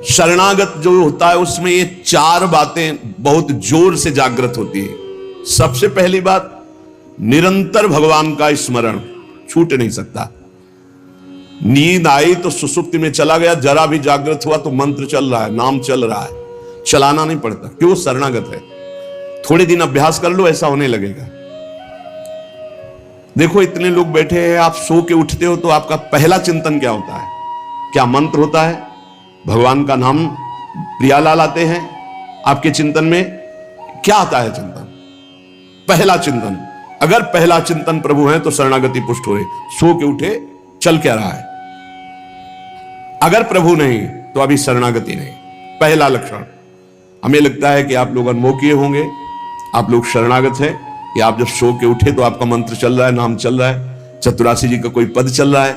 शरणागत जो होता है उसमें ये चार बातें बहुत जोर से जागृत होती है। सबसे पहली बात, निरंतर भगवान का स्मरण छूट नहीं सकता। नींद आई तो सुसुप्ति में चला गया, जरा भी जागृत हुआ तो मंत्र चल रहा है, नाम चल रहा है, चलाना नहीं पड़ता। क्यों? शरणागत है। थोड़े दिन अभ्यास कर लो, ऐसा होने लगेगा। देखो इतने लोग बैठे हैं, आप सो के उठते हो तो आपका पहला चिंतन क्या होता है? क्या मंत्र होता है? भगवान का नाम प्रियालाल आते हैं आपके चिंतन में? क्या आता है चिंतन? पहला चिंतन। अगर पहला चिंतन प्रभु है तो शरणागति पुष्ट हुए। सो के उठे, चल क्या रहा है? अगर प्रभु नहीं तो अभी शरणागति नहीं। पहला लक्षण। हमें लगता है कि आप लोग अनमोकीय होंगे, आप लोग शरणागत हैं कि आप जब सो के उठे तो आपका मंत्र चल रहा है, नाम चल रहा है, चतुरासी जी का कोई पद चल रहा है,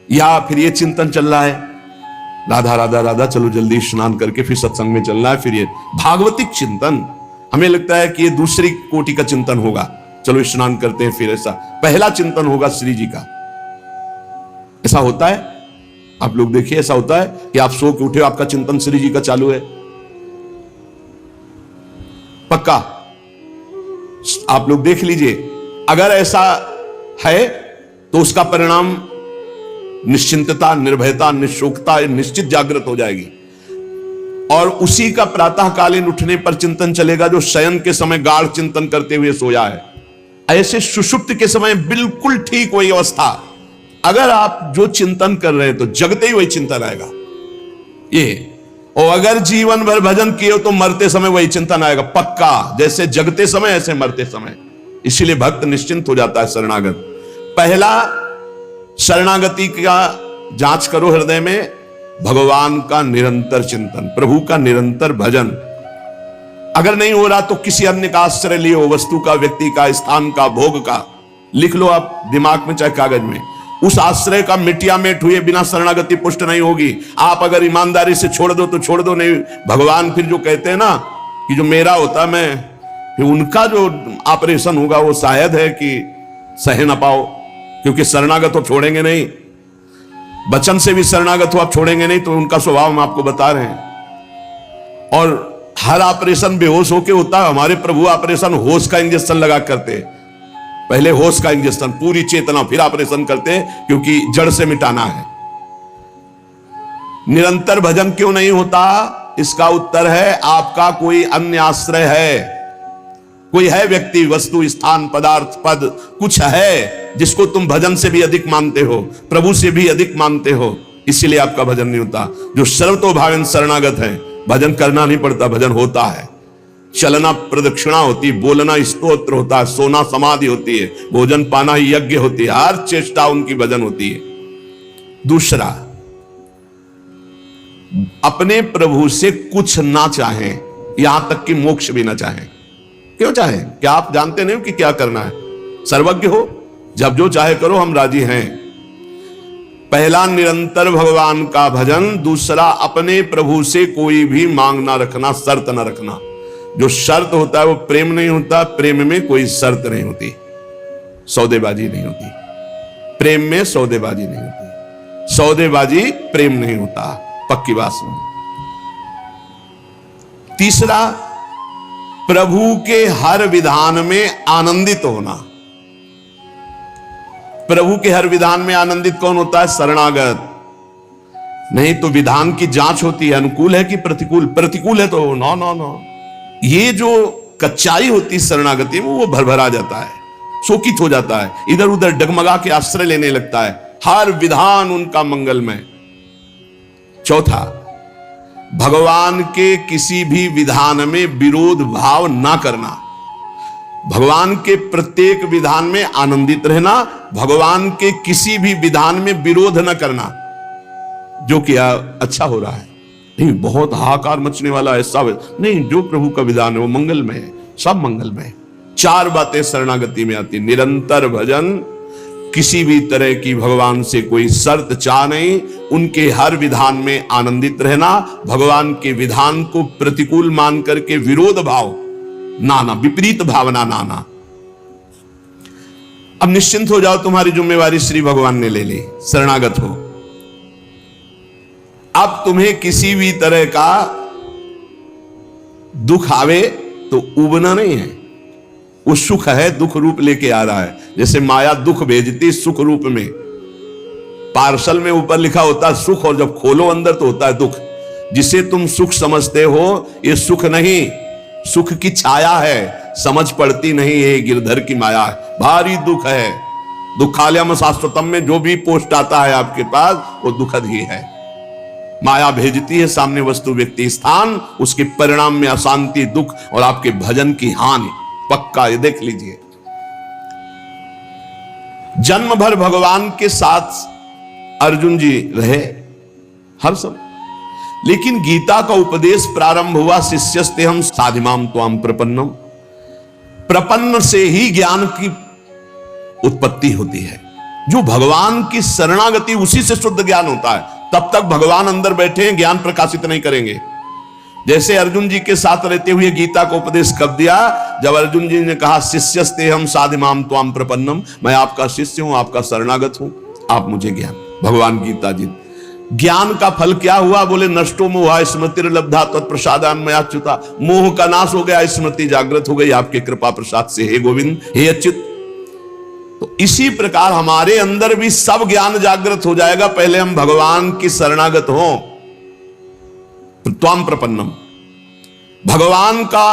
या फिर ये चिंतन चल रहा है, राधा राधा राधा, चलो जल्दी स्नान करके फिर सत्संग में चलना है। फिर ये भागवतिक चिंतन, हमें लगता है कि ये दूसरी कोटि का चिंतन होगा, चलो स्नान करते हैं फिर। ऐसा पहला चिंतन होगा श्री जी का। ऐसा होता है? आप लोग देखिए, ऐसा होता है कि आप सो के उठे, आपका चिंतन श्री जी का चालू है? पक्का? आप लोग देख लीजिए, अगर ऐसा है तो उसका परिणाम निश्चिंतता, निर्भयता, निशोकता निश्चित जागृत हो जाएगी। और उसी का प्रातःकालीन उठने पर चिंतन चलेगा जो शयन के समय गाढ़ चिंतन करते हुए सोया है। ऐसे सुषुप्त के समय बिल्कुल ठीक वही अवस्था। अगर आप जो चिंतन कर रहे हैं तो जगते ही वही चिंतन आएगा ये। और अगर जीवन भर भजन किए तो मरते समय वही चिंतन आएगा, पक्का। जैसे जगते समय ऐसे मरते समय। इसीलिए भक्त निश्चिंत हो जाता है शरणागत। पहला, शरणागति का जांच करो हृदय में, भगवान का निरंतर चिंतन, प्रभु का निरंतर भजन। अगर नहीं हो रहा तो किसी अन्य का आश्रय लियो, वस्तु का, व्यक्ति का, स्थान का, भोग का। लिख लो आप दिमाग में चाहे कागज में। उस आश्रय का मिटिया मेट हुए बिना शरणागति पुष्ट नहीं होगी। आप अगर ईमानदारी से छोड़ दो तो छोड़ दो, नहीं भगवान फिर जो कहते हैं ना कि जो मेरा होता मैं, फिर उनका जो ऑपरेशन होगा वो शायद है कि सह ना पाओ, क्योंकि शरणागत हो छोड़ेंगे नहीं। वचन से भी शरणागत हो आप छोड़ेंगे नहीं, तो उनका स्वभाव हम आपको बता रहे हैं। और हर ऑपरेशन बेहोश होके होता है। हमारे प्रभु ऑपरेशन होश का इंजेक्शन लगा करते, पहले होश का इंजेक्शन, पूरी चेतना, फिर ऑपरेशन करते, क्योंकि जड़ से मिटाना है। निरंतर भजन क्यों नहीं होता? इसका उत्तर है आपका कोई अन्य आश्रय है, कोई है व्यक्ति, वस्तु, स्थान, पदार्थ, पद, कुछ है जिसको तुम भजन से भी अधिक मानते हो, प्रभु से भी अधिक मानते हो, इसीलिए आपका भजन नहीं होता। जो सर्वतोभावेन शरणागत है, भजन करना नहीं पड़ता, भजन होता है। चलना प्रदक्षिणा होती, बोलना स्तोत्र होता है, सोना समाधि होती है, भोजन पाना यज्ञ होती है, हर चेष्टा उनकी भजन होती है। दूसरा, अपने प्रभु से कुछ ना चाहें, यहां तक कि मोक्ष भी ना चाहें। क्यों चाहें? क्या आप जानते नहीं हो कि क्या करना है? सर्वज्ञ हो, जब जो चाहे करो, हम राजी हैं। पहला, निरंतर भगवान का भजन। दूसरा, अपने प्रभु से कोई भी मांग ना रखना, शर्त ना रखना। जो शर्त होता है वो प्रेम नहीं होता। प्रेम में कोई शर्त नहीं होती, सौदेबाजी नहीं होती। प्रेम में सौदेबाजी नहीं होती, सौदेबाजी प्रेम नहीं होता, पक्की बात सुनो। तीसरा, प्रभु के हर विधान में आनंदित होना। प्रभु के हर विधान में आनंदित कौन होता है? शरणागत। नहीं तो विधान की जांच होती है, अनुकूल है कि प्रतिकूल। प्रतिकूल है तो नो नो नो। ये जो कच्चाई होती है शरणागति में, वो भरभरा जाता है, शोकित हो जाता है, इधर उधर डगमगा के आश्रय लेने लगता है। हर विधान उनका मंगलमय। चौथा, भगवान के किसी भी विधान में विरोध भाव ना करना। भगवान के प्रत्येक विधान में आनंदित रहना, भगवान के किसी भी विधान में विरोध न करना। जो किया अच्छा हो रहा है, नहीं बहुत हाहाकार मचने वाला है, सब नहीं, जो प्रभु का विधान है वो मंगलमय है, सब मंगलमय। चार बातें शरणागति में आती, निरंतर भजन, किसी भी तरह की भगवान से कोई शर्त चाह नहीं, उनके हर विधान में आनंदित रहना, भगवान के विधान को प्रतिकूल मान करके विरोध भाव नाना, विपरीत भावना नाना। अब निश्चिंत हो जाओ, तुम्हारी जिम्मेवारी श्री भगवान ने ले ली, शरणागत हो। अब तुम्हें किसी भी तरह का दुख आवे तो उबना नहीं है। वो सुख है, दुख रूप लेके आ रहा है। जैसे माया दुख भेजती सुख रूप में, पार्सल में ऊपर लिखा होता है सुख, और जब खोलो अंदर तो होता है दुख। जिसे तुम सुख समझते हो ये सुख नहीं, सुख की छाया है, समझ पड़ती नहीं, ये गिरधर की माया है। भारी दुख है। दुखालयम शाश्वतम में जो भी पोस्ट आता है आपके पास वो दुखद ही है। माया भेजती है सामने वस्तु व्यक्ति स्थान, उसके परिणाम में अशांति, दुख और आपके भजन की हानि पक्का। ये देख लीजिए, जन्म भर भगवान के साथ अर्जुन जी रहे हर समय, लेकिन गीता का उपदेश प्रारंभ हुआ शिष्यस्ते हम साधिमाम त्वाम प्रपन्नम। प्रपन्न से ही ज्ञान की उत्पत्ति होती है। जो भगवान की शरणागति, उसी से शुद्ध ज्ञान होता है। तब तक भगवान अंदर बैठे हैं, ज्ञान प्रकाशित नहीं करेंगे। जैसे अर्जुन जी के साथ रहते हुए गीता का उपदेश कब दिया? जब अर्जुन जी ने कहा शिष्यस्ते हम साधिमाम त्वाम प्रपन्नम, मैं आपका शिष्य हूं, आपका शरणागत हूं, आप मुझे ज्ञान। भगवान गीता जी, ज्ञान का फल क्या हुआ? बोले नष्टो मोह स्मृतिर्लब्धा तत्प्रसादान मयाच्युता। मोह का नाश हो गया, स्मृति जागृत हो गई आपके कृपा प्रसाद से, हे गोविंद, हे अच्युत। तो इसी प्रकार हमारे अंदर भी सब ज्ञान जागृत हो जाएगा, पहले हम भगवान की शरणागत हों। त्वाम प्रपन्नम, भगवान का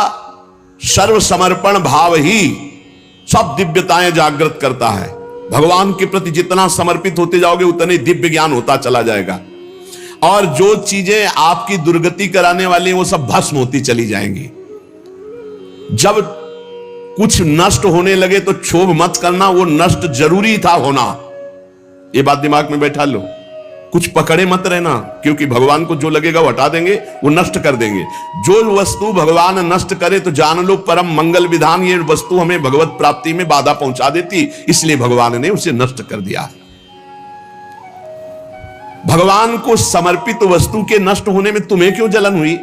सर्व समर्पण भाव ही सब दिव्यताएं जागृत करता है। भगवान के प्रति जितना समर्पित होते जाओगे उतने दिव्य ज्ञान होता चला जाएगा, और जो चीजें आपकी दुर्गति कराने वाली हैं वो सब भस्म होती चली जाएंगी। जब कुछ नष्ट होने लगे तो क्षोभ मत करना, वो नष्ट जरूरी था होना। ये बात दिमाग में बैठा लो। कुछ पकड़े मत रहना, क्योंकि भगवान को जो लगेगा वो हटा देंगे, वो नष्ट कर देंगे। जो वस्तु भगवान नष्ट करे तो जान लो परम मंगल विधान, ये वस्तु हमें भगवत प्राप्ति में बाधा पहुंचा देती, इसलिए भगवान ने उसे नष्ट कर दिया। भगवान को समर्पित वस्तु के नष्ट होने में तुम्हें क्यों जलन हुई?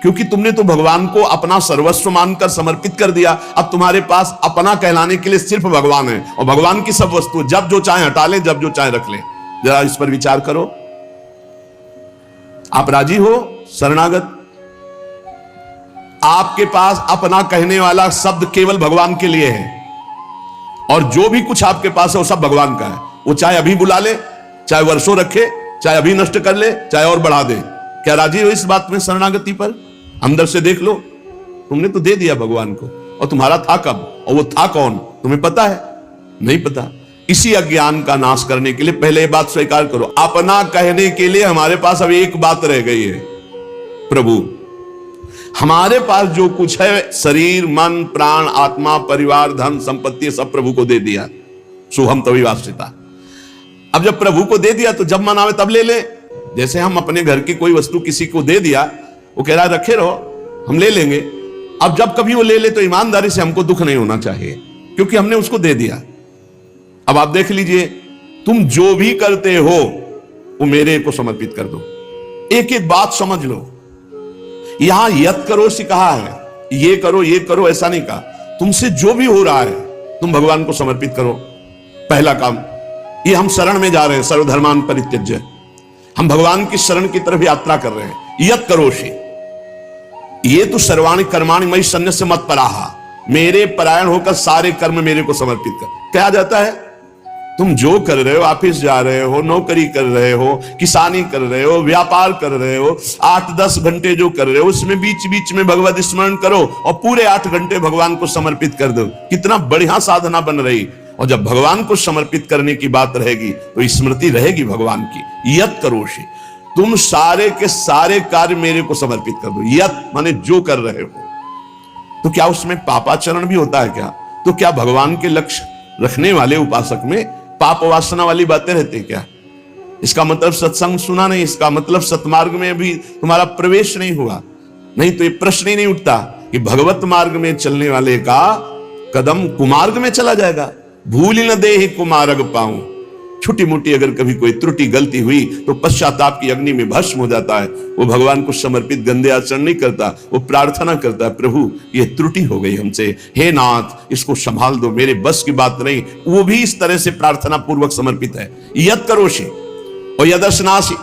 क्योंकि तुमने तो भगवान को अपना सर्वस्व मानकर समर्पित कर दिया। अब तुम्हारे पास अपना कहलाने के लिए सिर्फ भगवान है, और भगवान की सब वस्तु जब जो चाहे हटा ले, जब जो चाहे रख ले। जरा इस पर विचार करो। आप राजी हो शरणागत? आपके पास अपना कहने वाला शब्द केवल भगवान के लिए है, और जो भी कुछ आपके पास है वो सब भगवान का है। वो चाहे अभी बुला ले, चाहे वर्षों रखे, चाहे अभी नष्ट कर ले, चाहे और बढ़ा दे। क्या राजी हो इस बात में शरणागति पर? अंदर से देख लो, तुमने तो दे दिया भगवान को, और तुम्हारा था कब, और वो था कौन, तुम्हें पता है? नहीं पता। इसी अज्ञान का नाश करने के लिए पहले ये बात स्वीकार करो, अपना कहने के लिए हमारे पास अब एक बात रह गई है, प्रभु। हमारे पास जो कुछ है, शरीर, मन, प्राण, आत्मा, परिवार, धन, संपत्ति, सब प्रभु को दे दिया। शुभम तभी वास्तिता। अब जब प्रभु को दे दिया तो जब मन आवे तब ले ले। जैसे हम अपने घर की कोई वस्तु किसी को दे दिया, वो कह रहा है रखे रहो, हम ले लेंगे। अब जब कभी वो ले ले तो ईमानदारी से हमको दुख नहीं होना चाहिए, क्योंकि हमने उसको दे दिया। अब आप देख लीजिए, तुम जो भी करते हो वो मेरे को समर्पित कर दो। एक एक बात समझ लो। यहां यत करो से कहा है, ये करो ऐसा नहीं कहा। तुमसे जो भी हो रहा है तुम भगवान को समर्पित करो। पहला काम ये, हम शरण में जा रहे हैं, सर्वधर्मान परित्यज्य। हम भगवान की शरण की तरफ यात्रा कर रहे हैं। यत करोषि, ये तो सर्वाणि कर्माणि मयि सन्न्यस्य मत्पराः, मेरे परायण होकर सारे कर्म मेरे को समर्पित कर। क्या जाता है? तुम जो कर रहे हो, ऑफिस जा रहे हो, नौकरी कर रहे हो, किसानी कर रहे हो, व्यापार कर रहे हो, 8-10 घंटे जो कर रहे हो उसमें बीच बीच में भगवत स्मरण करो, और पूरे 8 घंटे भगवान को समर्पित कर दो। कितना बढ़िया साधना बन रही। और जब भगवान को समर्पित करने की बात रहेगी तो स्मृति रहेगी भगवान की। यत करोषि, तुम सारे के सारे कार्य मेरे को समर्पित कर दो। यत माने जो कर रहे हो। तो क्या उसमें पापाचरण भी होता है क्या? तो क्या भगवान के लक्ष्य रखने वाले उपासक में पाप वासना वाली बातें रहती है क्या? इसका मतलब सत्संग सुना नहीं, इसका मतलब सतमार्ग में भी तुम्हारा प्रवेश नहीं हुआ। नहीं तो ये प्रश्न ही नहीं उठता कि भगवत मार्ग में चलने वाले का कदम कुमार्ग में चला जाएगा। भूल न दे ही कुमार्ग पाऊं। छोटी मोटी अगर कभी कोई त्रुटि गलती हुई तो पश्चाताप की अग्नि में भस्म हो जाता है। वो भगवान को समर्पित गंदे आचरण नहीं करता, वो प्रार्थना करता है, प्रभु ये त्रुटि हो गई हमसे, हे नाथ इसको संभाल दो, मेरे बस की बात नहीं। वो भी इस तरह से प्रार्थना पूर्वक समर्पित है। यत करोषि और यदर्शनासि,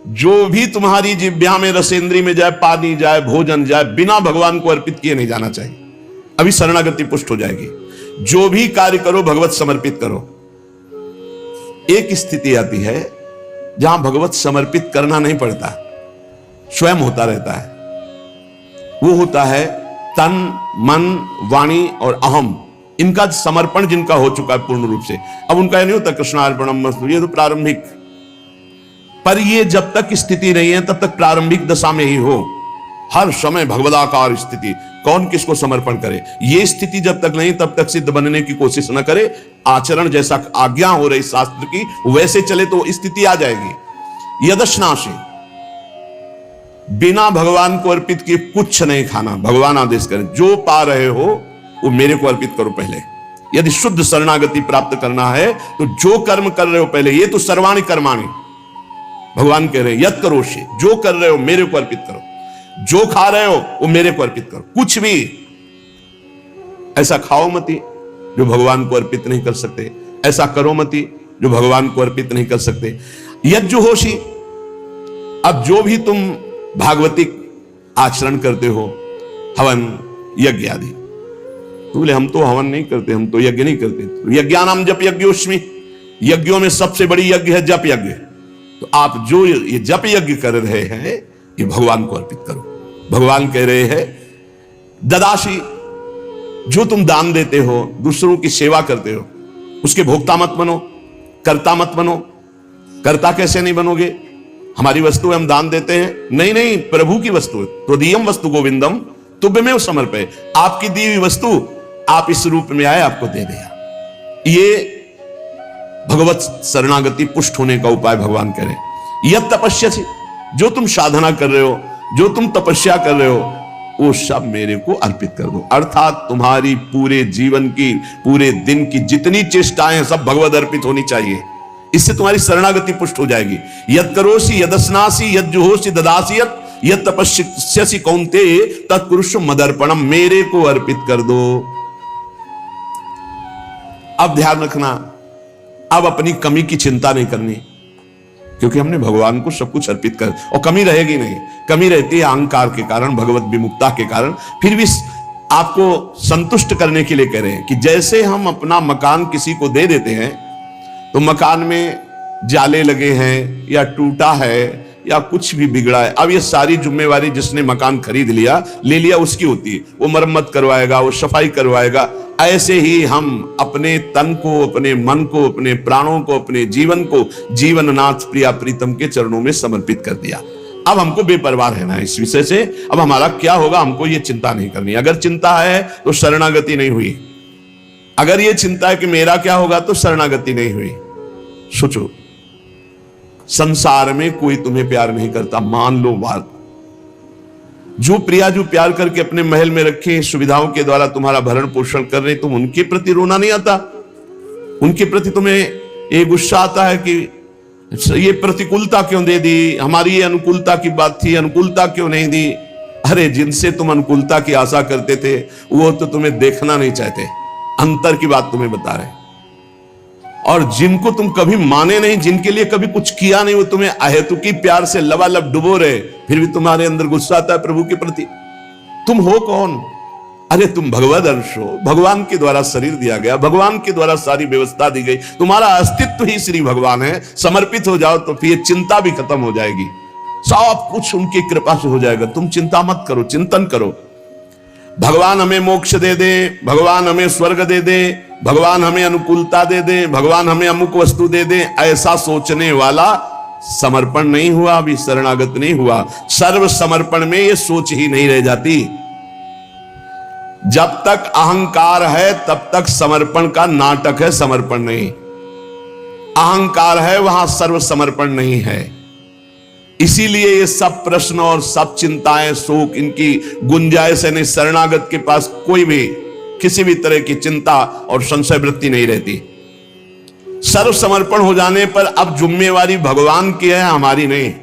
जो भी तुम्हारी जिह्वा में, रसेंद्री में जाए, पानी जाए, भोजन जाए, बिना भगवान को अर्पित किए नहीं जाना चाहिए। अभी शरणागति पुष्ट हो जाएगी। जो भी कार्य करो भगवत समर्पित करो। एक स्थिति आती है जहां भगवत समर्पित करना नहीं पड़ता, स्वयं होता रहता है। वो होता है तन, मन, वाणी और अहम, इनका समर्पण जिनका हो चुका है पूर्ण रूप से। अब उनका नहीं होता कृष्णार्पणमस्तु, ये तो प्रारंभिक, पर ये जब तक स्थिति नहीं है तब तक प्रारंभिक दशा में ही हो। हर समय भगवदाकार स्थिति, कौन किसको समर्पण करे, ये स्थिति जब तक नहीं तब तक सिद्ध बनने की कोशिश न करे। आचरण जैसा आज्ञा हो रही शास्त्र की वैसे चले तो स्थिति आ जाएगी। यदश्नाशी, बिना भगवान को अर्पित किए कुछ नहीं खाना। भगवान आदेश करें जो पा रहे हो वो मेरे को अर्पित करो पहले। यदि शुद्ध शरणागति प्राप्त करना है तो जो कर्म कर रहे हो पहले, ये तो सर्वाणि कर्माणि भगवान कह रहे हैं, यत् करोषि, जो कर रहे हो मेरे को अर्पित करो। जो खा रहे हो वो मेरे को अर्पित करो। कुछ भी ऐसा खाओ मती जो भगवान को अर्पित नहीं कर सकते, ऐसा करो मती जो भगवान को अर्पित नहीं कर सकते। यज्जु होशी, अब जो भी तुम भागवतिक आचरण करते हो, हवन यज्ञ आदि, तो बोले हम तो हवन नहीं करते, हम तो यज्ञ नहीं करते। तो यज्ञानाम जप यज्ञोस्मि, यज्ञों में सबसे बड़ी यज्ञ है जप यज्ञ। तो आप जो ये जप यज्ञ कर रहे हैं ये भगवान को अर्पित करो। भगवान कह रहे हैं ददाशी, जो तुम दान देते हो, दूसरों की सेवा करते हो, उसके भोक्ता मत बनो, कर्ता मत बनो। कर्ता कैसे नहीं बनोगे? हमारी वस्तु हम दान देते हैं, नहीं नहीं, प्रभु की वस्तु है। त्वदीयम वस्तु गोविंदम तुभ्यमेव समर्पये, आपकी दी हुई वस्तु आप इस रूप में आए, आपको दे दिया। ये भगवत शरणागति पुष्ट होने का उपाय भगवान करें। यह तपस्या, जो तुम साधना कर रहे हो, जो तुम तपस्या कर रहे हो, वो सब मेरे को अर्पित कर दो। अर्थात तुम्हारी पूरे जीवन की, पूरे दिन की जितनी चेष्टाएं हैं सब भगवद अर्पित होनी चाहिए। इससे तुम्हारी शरणागति पुष्ट हो जाएगी। यद करोसी यदस्नासी यज्जुहोसी ददासी यद तपस्यसि कौन्तेय तत्कुरुषु मदर्पणम, मेरे को अर्पित कर दो। अब ध्यान रखना, अब अपनी कमी की चिंता नहीं करनी, क्योंकि हमने भगवान को सब कुछ अर्पित कर, और कमी रहेगी नहीं। कमी रहती है अहंकार के कारण, भगवत विमुक्ता के कारण। फिर भी आपको संतुष्ट करने के लिए कह रहे हैं कि जैसे हम अपना मकान किसी को दे देते हैं तो मकान में जाले लगे हैं या टूटा है या कुछ भी बिगड़ा है, अब ये सारी जिम्मेवारी जिसने मकान खरीद लिया, ले लिया, उसकी होती है। वो मरम्मत करवाएगा, वो सफाई करवाएगा। ऐसे ही हम अपने तन को, अपने मन को, अपने प्राणों को, अपने जीवन को जीवननाथ प्रिया प्रीतम के चरणों में समर्पित कर दिया। अब हमको बेपरवाह रहना है इस विषय से। अब हमारा क्या होगा हमको ये चिंता नहीं करनी। अगर चिंता है तो शरणागति नहीं हुई, अगर ये चिंता है कि मेरा क्या होगा तो शरणागति नहीं हुई। सोचो, संसार में कोई तुम्हें प्यार नहीं करता, मान लो बात। जो प्रिया, जो प्यार करके अपने महल में रखे, सुविधाओं के द्वारा तुम्हारा भरण पोषण कर रहे, तुम उनके प्रति रोना नहीं आता? उनके प्रति तुम्हें ये गुस्सा आता है कि ये प्रतिकूलता क्यों दे दी, हमारी ये अनुकूलता की बात थी, अनुकूलता क्यों नहीं दी? अरे जिनसे तुम अनुकूलता की आशा करते थे वो तो तुम्हें देखना नहीं चाहते, अंतर की बात तुम्हें बता रहे। और जिनको तुम कभी माने नहीं, जिनके लिए कभी कुछ किया नहीं, वो तुम्हें अहेतुकी प्यार से लबालब डुबो रहे, फिर भी तुम्हारे अंदर गुस्सा आता है प्रभु के प्रति। तुम हो कौन? अरे तुम भगवद अंश हो, भगवान के द्वारा शरीर दिया गया, भगवान के द्वारा सारी व्यवस्था दी गई, तुम्हारा अस्तित्व ही श्री भगवान है। समर्पित हो जाओ तो फिर चिंता भी खत्म हो जाएगी, सब कुछ उनकी कृपा से हो जाएगा। तुम चिंता मत करो, चिंतन करो। भगवान हमें मोक्ष दे दे, भगवान हमें स्वर्ग दे दे, भगवान हमें अनुकूलता दे दे, भगवान हमें अमुक वस्तु दे दे, ऐसा सोचने वाला समर्पण नहीं हुआ, अभी शरणागत नहीं हुआ। सर्व समर्पण में ये सोच ही नहीं रह जाती। जब तक अहंकार है तब तक समर्पण का नाटक है, समर्पण नहीं। अहंकार है वहां सर्व समर्पण नहीं है। इसीलिए ये सब प्रश्न और सब चिंताएं, शोक, इनकी गुंजाइश नहीं। शरणागत के पास कोई भी किसी भी तरह की चिंता और संशय वृत्ति नहीं रहती। सर्व समर्पण हो जाने पर अब जिम्मेवारी भगवान की है, हमारी नहीं।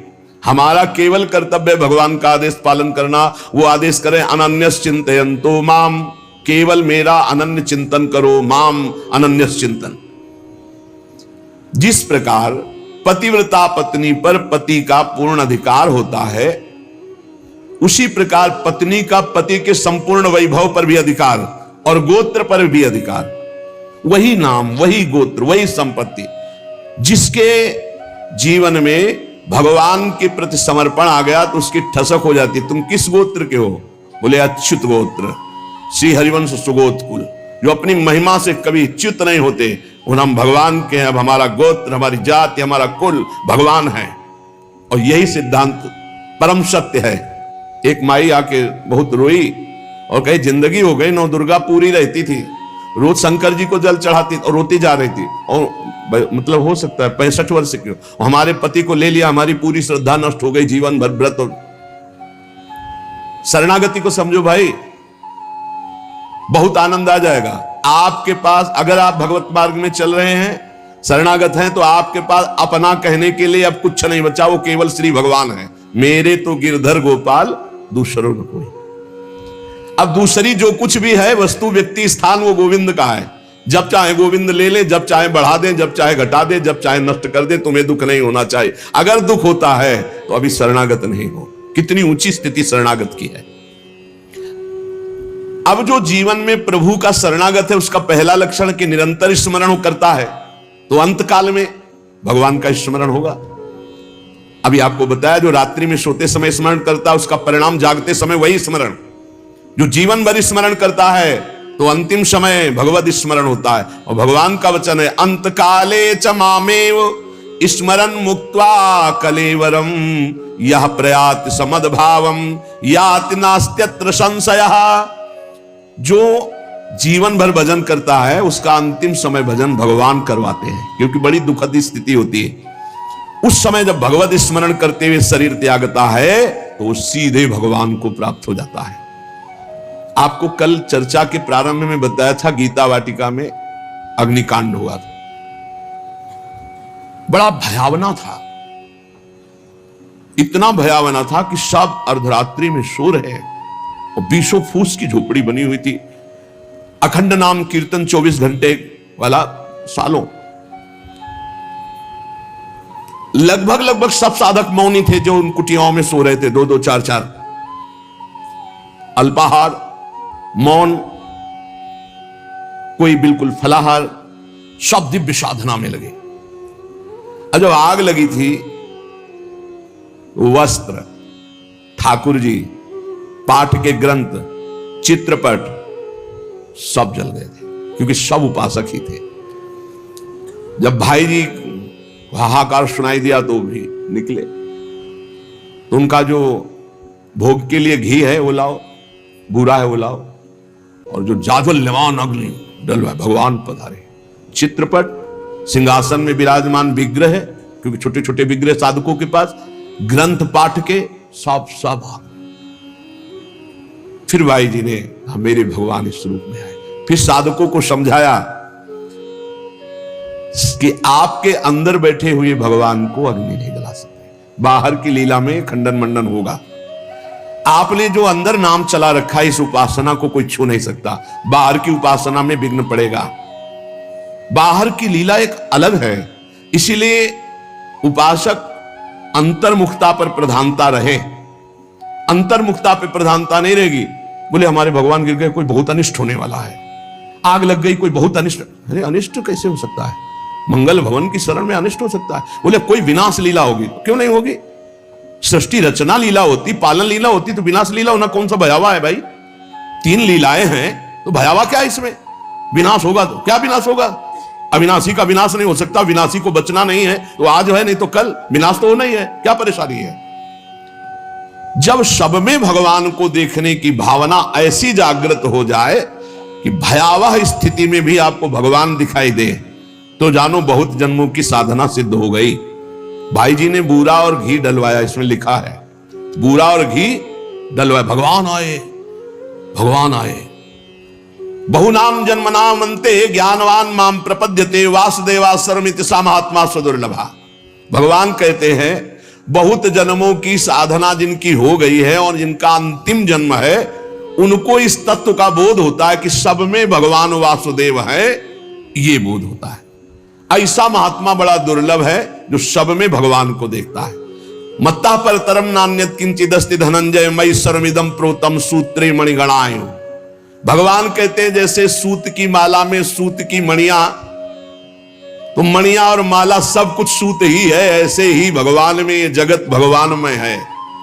हमारा केवल कर्तव्य भगवान का आदेश पालन करना। वो आदेश करें अनन्यस चिंतयन्तो माम, केवल मेरा अनन्य चिंतन करो, माम अनन्यस चिंतन। जिस प्रकार पतिव्रता पत्नी पर पति का पूर्ण अधिकार होता है, उसी प्रकार पत्नी का पति के संपूर्ण वैभव पर भी अधिकार और गोत्र पर भी अधिकार। वही नाम, वही गोत्र, वही संपत्ति। जिसके जीवन में भगवान के प्रति समर्पण आ गया तो उसकी ठसक हो जाती है। तुम किस गोत्र के हो? बोले अच्युत गोत्र, श्री हरिवंश सुगोत कुल, जो अपनी महिमा से कभी च्युत नहीं होते। उन हम भगवान के हैं। अब हमारा गोत्र, हमारी जाति, हमारा कुल भगवान है। और यही सिद्धांत परम सत्य है। एक माई आके बहुत रोई और कही जिंदगी हो गई, नौ दुर्गा पूरी रहती थी, रोज शंकर जी को जल चढ़ाती और रोती जा रही थी। और मतलब हो सकता है 65 वर्ष की, हमारे पति को ले लिया, हमारी पूरी श्रद्धा नष्ट हो गई, जीवन भर व्रत। और शरणागति को समझो भाई, बहुत आनंद आ जाएगा आपके पास। अगर आप भगवत मार्ग में चल रहे हैं, शरणागत हैं, तो आपके पास अपना कहने के लिए अब कुछ नहीं बचा, वो केवल श्री भगवान है। मेरे तो गिरधर गोपाल, दूसरों न कोई। अब दूसरी जो कुछ भी है वस्तु, व्यक्ति, स्थान, वो गोविंद का है। जब चाहे गोविंद ले ले, जब चाहे बढ़ा दे, जब चाहे घटा दे, जब चाहे नष्ट कर दे। तुम्हें दुख नहीं होना चाहिए। अगर दुख होता है तो अभी शरणागत नहीं हो। कितनी ऊंची स्थिति शरणागत की है। अब जो जीवन में प्रभु का शरणागत है, उसका पहला लक्षण कि निरंतर स्मरण करता है, तो अंत काल में भगवान का स्मरण होगा। अभी आपको बताया, जो रात्रि में सोते समय स्मरण करता है, उसका परिणाम जागते समय वही स्मरण। जो जीवन भर स्मरण करता है तो अंतिम समय भगवत स्मरण होता है। और भगवान का वचन है, अंत काले च मामेव स्मरन् मुक्त्वा कलेवरम यह प्रयाति समद्भावम याति नास्त्यत्र संशयः। जो जीवन भर भजन करता है, उसका अंतिम समय भजन भगवान करवाते हैं, क्योंकि बड़ी दुखद स्थिति होती है। उस समय जब भगवत स्मरण करते हुए शरीर त्यागता है तो सीधे भगवान को प्राप्त हो जाता है। आपको कल चर्चा के प्रारंभ में बताया था, गीता वाटिका में अग्निकांड हुआ था, बड़ा भयावना था। इतना भयावना था कि सब अर्धरात्रि में सो रहे और 20 फूस की झोपड़ी बनी हुई थी। अखंड नाम कीर्तन 24 घंटे वाला, सालों। लगभग सब साधक मौनी थे जो उन कुटियाओं में सो रहे थे, 2-2, 4-4। अल्पाहार, मौन, कोई बिल्कुल फलाहार, सब दिव्य साधना में लगे। और जब आग लगी थी, वस्त्र, ठाकुर जी, पाठ के ग्रंथ, चित्रपट सब जल गए थे, क्योंकि सब उपासक ही थे। जब भाई जी हाहाकार सुनाई दिया तो भी निकले। तो उनका जो भोग के लिए घी है वो लाओ, बूरा है वो लाओ, और जो जाज्वल्यमान अग्नि डलवा, भगवान पधारे। चित्रपट, सिंहासन में विराजमान विग्रह है, क्योंकि छोटे छोटे विग्रह साधकों के पास, ग्रंथ पाठ के सब फिर भाई जी ने मेरे भगवान इस रूप में आए। फिर साधकों को समझाया कि आपके अंदर बैठे हुए भगवान को अग्नि नहीं जला सकते, बाहर की लीला में खंडन मंडन होगा। आपने जो अंदर नाम चला रखा है, इस उपासना को कोई छू नहीं सकता। बाहर की उपासना में विघ्न पड़ेगा। बाहर की लीला एक अलग है। इसीलिए उपासक अंतर्मुखता पर प्रधानता रहे। अंतर्मुखता पर प्रधानता नहीं रहेगी, बोले हमारे भगवान गिर गए, कोई बहुत अनिष्ट होने वाला है, आग लग गई, कोई बहुत अनिष्ट। अरे अनिष्ट कैसे हो सकता है? मंगल भवन की शरण में अनिष्ट हो सकता है? बोले कोई विनाश लीला होगी, क्यों नहीं होगी? सृष्टि रचना लीला होती, पालन लीला होती, तो विनाश लीला होना कौन सा भयावह है भाई? 3 लीलाएं हैं, तो भयावह क्या है इसमें? विनाश होगा तो क्या विनाश होगा? अविनाशी का विनाश नहीं हो सकता, विनाशी को बचना नहीं है तो आज है, नहीं तो कल विनाश तो होना ही है, क्या परेशानी है? जब सब में भगवान को देखने की भावना ऐसी जागृत हो जाए कि भयावह स्थिति में भी आपको भगवान दिखाई दे, तो जानो बहुत जन्मों की साधना सिद्ध हो गई। भाई जी ने बूरा और घी डलवाया, इसमें लिखा है बूरा और घी डलवाया, भगवान आए, भगवान आए। बहुनाम जन्मनाम अंते ज्ञानवान माम प्रपद्यते वासुदेवा सर्वमिति सा महात्मा स्वदुर्लभा। भगवान कहते हैं बहुत जन्मों की साधना जिनकी हो गई है और जिनका अंतिम जन्म है, उनको इस तत्व का बोध होता है कि सब में भगवान वासुदेव है, ये बोध होता है। ऐसा महात्मा बड़ा दुर्लभ है जो सब में भगवान को देखता है। मत्ता पर तरम नान्यत किंचिदस्ति धनंजय मई सर्वमिदम प्रोतम सूत्रे मणिगणाय। भगवान कहते हैं जैसे सूत की माला में सूत की मणियां, तो मणियां और माला सब कुछ सूत ही है, ऐसे ही भगवान में ये जगत भगवान में है।